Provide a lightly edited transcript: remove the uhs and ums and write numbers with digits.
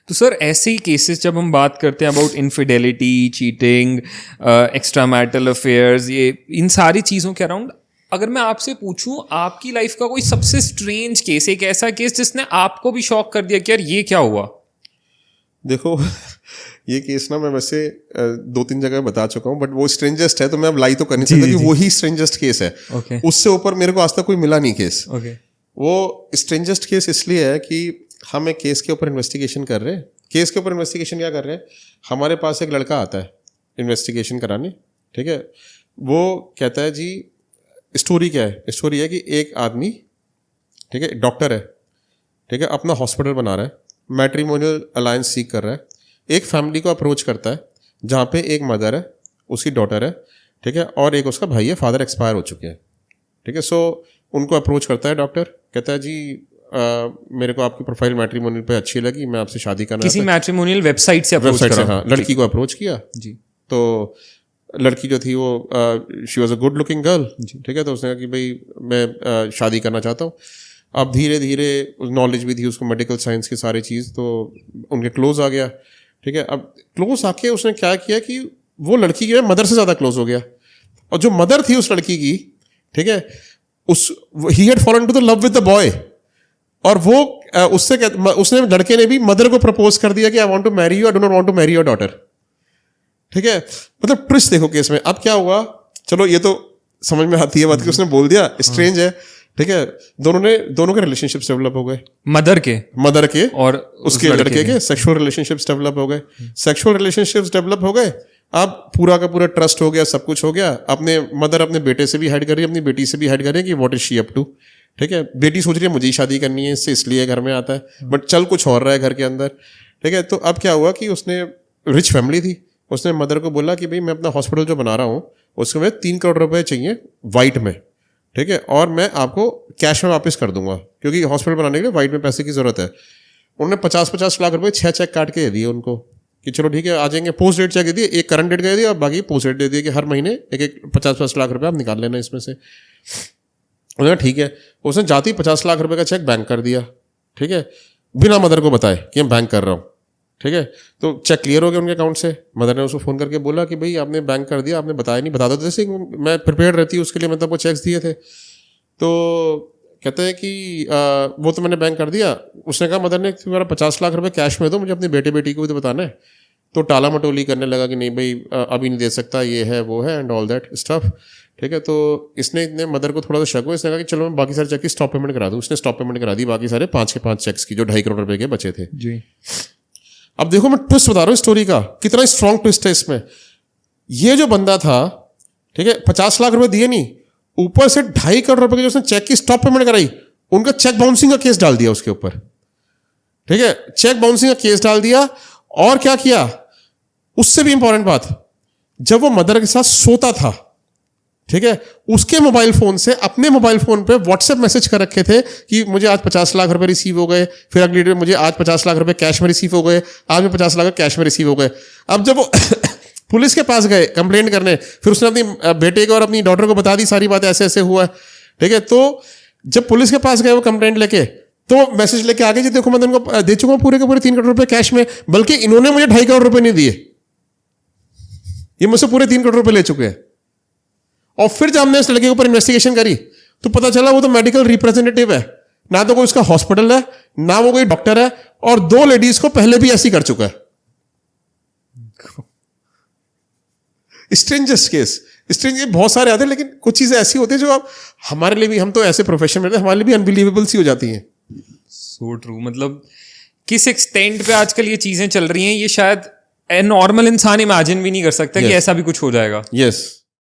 तो सर ऐसे ही केसेस जब हम बात करते हैं about infidelity, cheating, extra marital affairs, ये इन सारी चीज़ों के अराउंड अगर मैं आपसे पूछूं आपकी लाइफ का कोई सबसे स्ट्रेंज केस, एक ऐसा केस जिसने आपको भी शॉक कर दिया कि यार ये क्या हुआ? देखो ये केस ना मैं वैसे 2-3 जगह बता चुका हूँ, बट वो स्ट्रेंजेस्ट है तो मैं अब लाई तो कर नहीं सकता कि वही स्ट्रेंजेस्ट केस है। Okay. उससे ऊपर मेरे को आज तक कोई मिला नहीं केस। Okay. वो स्ट्रेंजेस्ट केस इसलिए है कि हम एक केस के ऊपर इन्वेस्टिगेशन कर रहे हैं। केस के ऊपर इन्वेस्टिगेशन क्या कर रहे हैं, हमारे पास एक लड़का आता है इन्वेस्टिगेशन कराने, ठीक है। वो कहता है जी स्टोरी क्या है, स्टोरी है कि एक आदमी, ठीक है, डॉक्टर है, ठीक है, अपना हॉस्पिटल बना रहा है, मैट्रिमोनियल अलायंस सीख कर रहा है, एक फैमिली को अप्रोच करता है जहाँ पे एक मदर है, उसकी डॉटर है, ठीक है, और एक उसका भाई है, फादर एक्सपायर हो चुके हैं, ठीक है। सो उनको अप्रोच करता है डॉक्टर, कहता है जी मेरे को आपकी प्रोफाइल मैट्रिमोनियल पे अच्छी लगी, मैं आपसे शादी करना किसी मैट्रिमोनियल वेबसाइट से अप्रोच करा? हाँ, लड़की को अप्रोच किया जी। तो लड़की जो थी वो she was a good looking girl, ठीक है। तो उसने कहा कि भाई मैं शादी करना चाहता हूँ। अब धीरे धीरे नॉलेज भी थी उसको मेडिकल साइंस की सारी चीज़, तो उनके क्लोज आ गया, ठीक है। अब क्लोज आके उसने क्या किया कि वो लड़की की मदर से ज़्यादा क्लोज हो गया, और जो मदर थी उस लड़की की, ठीक है, he had fallen to the love with the boy, और वो उसने लड़के ने भी मदर को प्रपोज कर दिया कि I want to marry you, I do not want to marry your daughter, ठीक है। मतलब ट्विस्ट देखो केस में। अब क्या हुआ, चलो ये तो समझ में आती है बात कि उसने बोल दिया, स्ट्रेंज है, ठीक है। दोनों के रिलेशनशिप्स डेवलप हो गए, मदर के और उसके लड़के के सेक्सुअल रिलेशनशिप्स डेवलप हो गए। सेक्सुअल रिलेशनशिप्स डेवलप हो गए, अब पूरा का पूरा ट्रस्ट हो गया, सब कुछ हो गया। अपने मदर अपने बेटे से भी हाइड कर रही है, अपनी बेटी से भी हाइड कर रही है कि what is she up to, ठीक है। बेटी सोच रही है मुझे ही शादी करनी है इससे, इसलिए घर में आता है, बट चल कुछ और रहा है घर के अंदर, ठीक है। तो अब क्या हुआ कि उसने, रिच फैमिली थी, उसने मदर को बोला कि भाई मैं अपना हॉस्पिटल जो बना रहा हूँ उसके में 3 करोड़ रुपए चाहिए वाइट में, ठीक है, और मैं आपको कैश में वापस कर दूंगा, क्योंकि हॉस्पिटल बनाने के लिए वाइट में पैसे की जरूरत है। उन्होंने 50-50 लाख रुपए 6 चेक काट के दे दिए उनको कि चलो ठीक है आ जाएंगे। पोस्ट डेट चेक दे दिए, एक करंट डेट दे दिया और बाकी पोस्ट डेट दे दिए कि हर महीने एक 50-50 लाख रुपए आप निकाल लेना इसमें से। उन्होंने ठीक है, उसने जाते ही 50 लाख रुपए का चेक बैंक कर दिया, ठीक है, बिना मदर को बताए कि मैं बैंक कर रहा हूँ, ठीक है। तो चेक क्लियर हो गया उनके अकाउंट से। मदर ने उसको फ़ोन करके बोला कि भाई आपने बैंक कर दिया, आपने बताया नहीं, बता दो जैसे मैं प्रिपेयर रहती हूँ उसके लिए, मतलब वो चेक्स दिए थे। तो कहते हैं कि वो तो मैंने बैंक कर दिया। उसने कहा मदर ने तुम्हारा 50 लाख रुपए कैश में दो, मुझे अपने बेटे को भी तो बताना है। तो टाला मटोली करने लगा कि नहीं भाई अभी नहीं दे सकता, ये है वो है एंड ऑल दैट स्टफ, ठीक है। तो इसने इतने मदर को थोड़ा सा शक हुआ, इसने कहा कि चलो मैं बाकी सारे चेक की स्टॉप पेमेंट करा दूँ। उसने स्टॉप पेमेंट करा दी बाकी सारे 5 के 5 चेक्स की जो 2.5 करोड़ रुपए के बचे थे जी। अब देखो मैं ट्विस्ट बता रहा हूँ स्टोरी का, कितना स्ट्रॉन्ग ट्विस्ट है इसमें। ये जो बंदा था, ठीक है, 50 लाख रुपए दिए नहीं, ऊपर से 2.5 करोड़ रुपए की जो उसने चेक की स्टॉप पेमेंट कराई, उनका चेक बाउंसिंग का केस डाल दिया उसके ऊपर, ठीक है, चेक बाउंसिंग का केस डाल दिया। और क्या किया, उससे भी इंपॉर्टेंट बात, जब वो मदर के साथ सोता था, ठीक है, उसके मोबाइल फोन से अपने मोबाइल फोन पे व्हाट्सएप मैसेज कर रखे थे कि मुझे आज 50 लाख रुपए रिसीव हो गए, फिर अगली डेट मुझे आज 50 लाख रुपए कैश में रिसीव हो गए, आज में 50 लाख कैश में रिसीव हो गए। अब जब वो पुलिस के पास गए कंप्लेंट करने, फिर उसने अपनी बेटे को और अपनी डॉटर को बता दी सारी बात, ऐसे ऐसे हुआ, ठीक है। तो जब पुलिस के पास गए वो कंप्लेंट लेके, तो मैसेज लेके आगे जी देखो मैं इनको दे चुका हूं पूरे के पूरे 3 करोड़ रुपए कैश में, बल्कि इन्होंने मुझे 2.5 करोड़ रुपए नहीं दिए, ये मुझसे पूरे 3 करोड़ रुपए ले चुके हैं। और फिर जब हमने इस लड़के के ऊपर इन्वेस्टिगेशन करी तो पता चला वो तो मेडिकल रिप्रेजेंटेटिव है, ना तो कोई उसका हॉस्पिटल है, ना वो कोई डॉक्टर है, और 2 लेडीज को पहले भी ऐसी कर चुका है। स्ट्रेंजेस्ट केस, स्ट्रेंज बहुत सारे आते हैं, लेकिन कुछ चीजें ऐसी होती है जो आप हमारे लिए भी, हम तो ऐसे प्रोफेशन में हमारे लिए भी अनबिलीवेबल सी हो जाती हैं। So true. मतलब किस एक्सटेंट पे आजकल ये चीजें चल रही हैं, ये शायद नॉर्मल इंसान इमेजिन भी नहीं कर सकता कि ऐसा भी कुछ हो जाएगा। यस